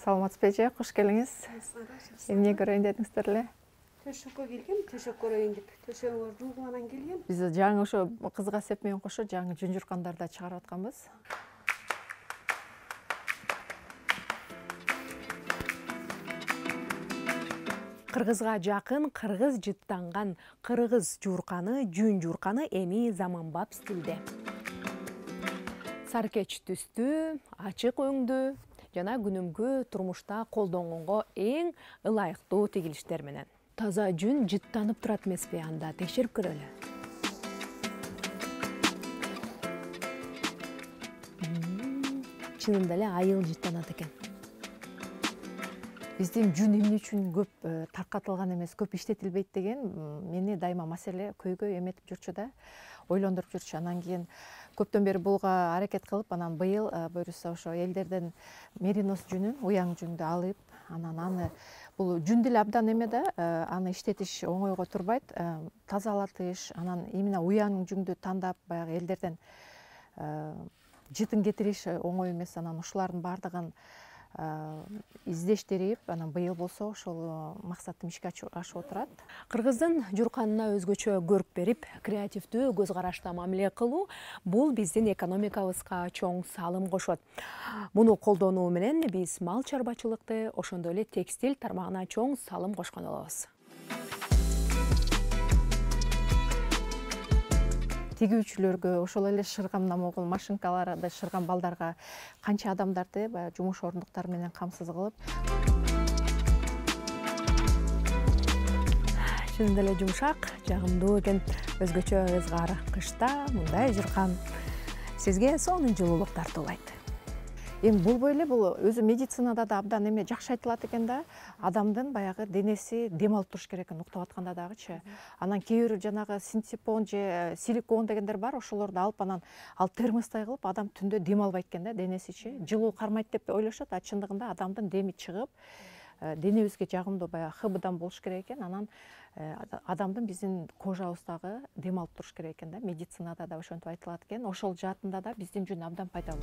Саламатсызбы эже, кош келиңиз. Эмне көрөйүн дедиңиздер эле? Төшөккө келгем, төшөк көрөйүн деп. Төшөгө жуугунан келгем. Биз жаңы ошо кызга сеп менен кошо жаңы жүнжүркандарды да чыгарып атканбыз. Кыргызга жакын кыргыз жыттанган кыргыз жуурканы, жүн жуурканы эми заманбап стилде. Саркеч түстүү, ачык өңдүү жана күнүмгү турмушта колдонгонго эң ылайыктуу тигилиштер менен. Таза жүн жыттанып турат эмеспи, анда текшерип көрөлү. Чынында эле айыл жыттанат экен. Биздин жүн эмне үчүн көп таркатылган эмес, көп иштетилбейт деген мени дайыма маселе көйгөй эметип жүрчү да, ойлондуруп жүрчү. Анан кийин көптөн бери буга аракет кылып, анан быйыл буюрса ошо элдерден меринос жүнүн, уяң жүндү алып, анан аны бул жүн деле абдан эме да, аны иштетиш оңойго турбайт, тазалатыш, анан именно уяң жүндү тандап баягы элдерден жытын кетириш оңой эмес. Анан ушулардын баардыгын издештирип, анан быйыл болсо ошол максатым ишке ашып отурат. Кыргыздын жуурканына өзгөчө көрк берип, креативдүү көз карашта мамиле кылуу бул биздин экономикабызга чоң салым кошот. Муну колдонуу менен биз мал чарбачылыкты, ошондой эле текстиль тармагына чоң салым кошкон болобуз. Тигүүчүлөргө, ошол эле шыргам могул машинкаларды шыргам балдарга канча адамдарды жумуш орундуктары менен камсыз кылып. Чынында эле жумшак, жагымдуу экен. Өзгөчө ызгар кышта мындай жууркан сизге сонун жылуулук тартуулайт. Эми болбой эле бул өзү медицинада да абдан эме жакшы айтылат экен да, адамдын баягы денеси дем алып туруш керек экен уктап атканда дагычы. Анан кээ бир жанагы синтепон же силикон дегендер бар, ошолорду алып анан ал термостой кылып адам түндө дем албайт экен да, денесичи. Жылуу кармайт деп ойлошот, а чындыгында адамдын деми чыгып, денебизге жагымдуу баягы ХБдан болуш керек экен. Анан адамдын биздин кожабыз дагы дем алып туруш керек экен да. Медицинада да ошентип айтылат экен. Ошол жаатында да биздин жүн абдан пайдалуу.